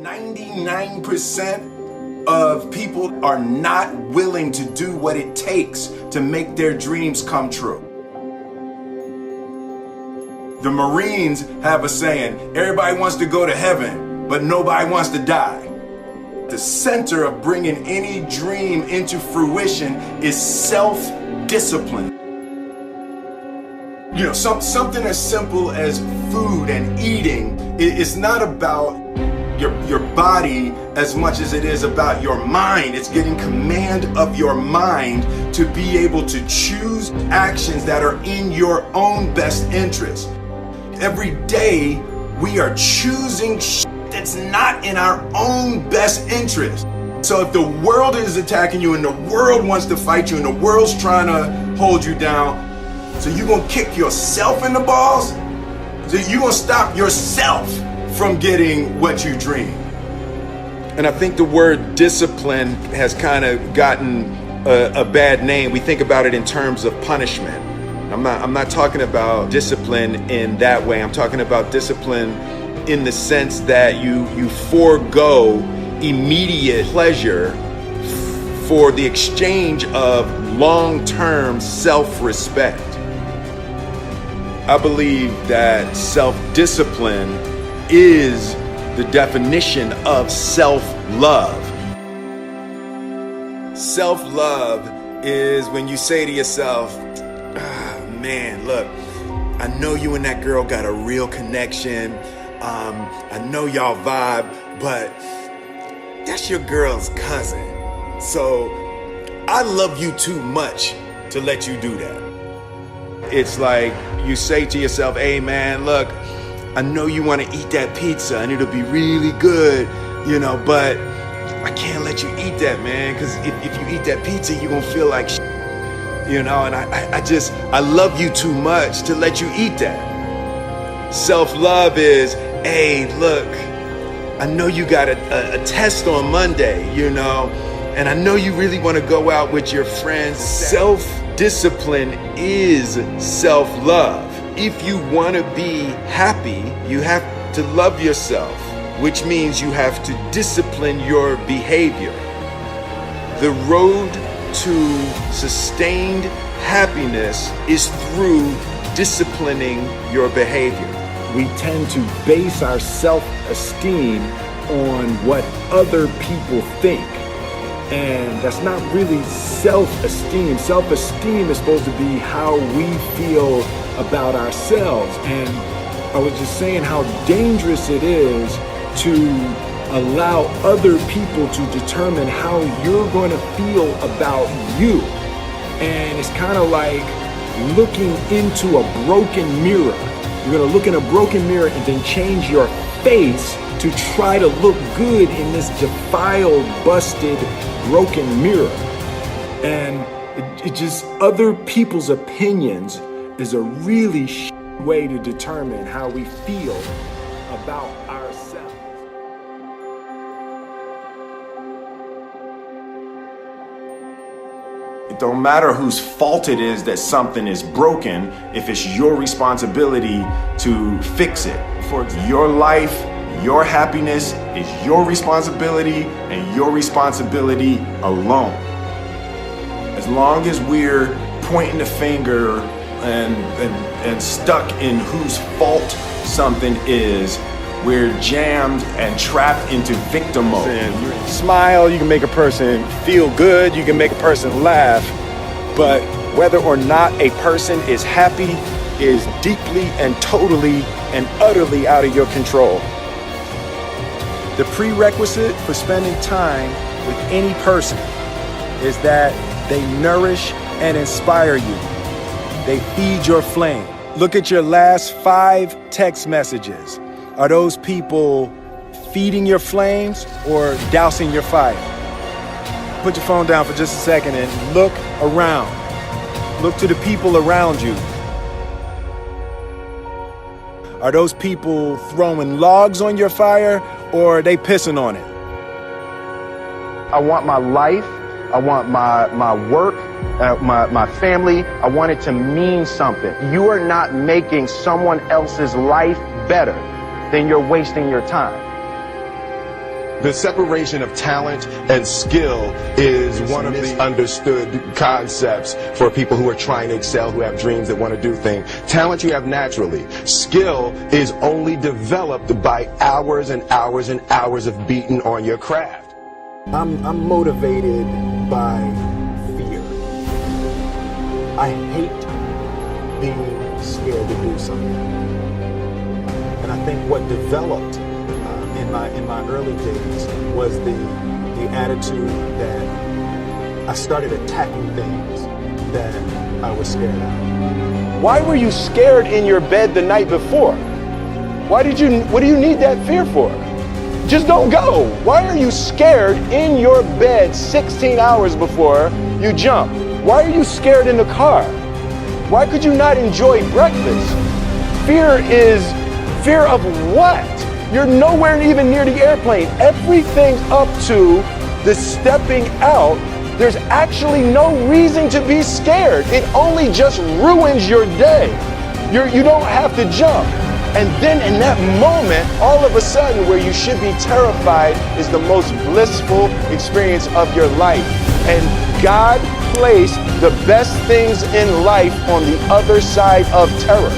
99% of people are not willing to do what it takes to make their dreams come true. The Marines have a saying, everybody wants to go to heaven, but nobody wants to die. The center of bringing any dream into fruition is self-discipline. You know, something as simple as food and eating, it's not about your body as much as it is about your mind. It's getting command of your mind to be able to choose actions that are in your own best interest. Every day we are choosing that's not in our own best interest. So if the world is attacking you and the world wants to fight you and the world's trying to hold you down, so you're gonna kick yourself in the balls? So you're gonna stop yourself from getting what you dream. And I think the word discipline has kind of gotten a bad name. We think about it in terms of punishment. I'm not talking about discipline in that way. I'm talking about discipline in the sense that you forego immediate pleasure for the exchange of long-term self-respect. I believe that self-discipline is the definition of self-love. Self-love is when you say to yourself, man, look, I know you and that girl got a real connection. I know y'all vibe, but that's your girl's cousin. So I love you too much to let you do that. It's like you say to yourself, hey man, look, I know you want to eat that pizza and it'll be really good, you know, but I can't let you eat that, man, because if you eat that pizza, you're going to feel like shit, you know, and I love you too much to let you eat that. Self-love is, hey, look, I know you got a test on Monday, you know, and I know you really want to go out with your friends. Self-discipline is self-love. If you want to be happy, you have to love yourself, which means you have to discipline your behavior. The road to sustained happiness is through disciplining your behavior. We tend to base our self-esteem on what other people think. And that's not really self-esteem. Self-esteem is supposed to be how we feel about ourselves. And I was just saying how dangerous it is to allow other people to determine how you're going to feel about you. And it's kind of like looking into a broken mirror. You're going to look in a broken mirror and then change your face to try to look good in this defiled, busted, broken mirror. And it just, other people's opinions is a really way to determine how we feel about ourselves. It don't matter whose fault it is that something is broken if it's your responsibility to fix it. For your life, your happiness is your responsibility and your responsibility alone. As long as we're pointing the finger and stuck in whose fault something is, we're jammed and trapped into victim mode. You smile, you can make a person feel good, you can make a person laugh, but whether or not a person is happy is deeply and totally and utterly out of your control. The prerequisite for spending time with any person is that they nourish and inspire you. They feed your flame. Look at your last 5 text messages. Are those people feeding your flames or dousing your fire? Put your phone down for just a second and look around. Look to the people around you. Are those people throwing logs on your fire or are they pissing on it? I want my life, I want my work, my family, I want it to mean something. You are not making someone else's life better, then you're wasting your time. The separation of talent and skill is one of the misunderstood concepts for people who are trying to excel, who have dreams that want to do things. Talent you have naturally. Skill is only developed by hours and hours and hours of beating on your craft. I'm motivated by fear. I hate being scared to do something. And I think what developed in my early days was the attitude that I started attacking things that I was scared of. Why were you scared in your bed the night before? What do you need that fear for? Just don't go. Why are you scared in your bed 16 hours before you jump? Why are you scared in the car? Why could you not enjoy breakfast? Fear is fear of what? You're nowhere even near the airplane. Everything up to the stepping out, there's actually no reason to be scared. It only just ruins your day. You don't have to jump. And then in that moment, all of a sudden, where you should be terrified is the most blissful experience of your life. And God placed the best things in life on the other side of terror.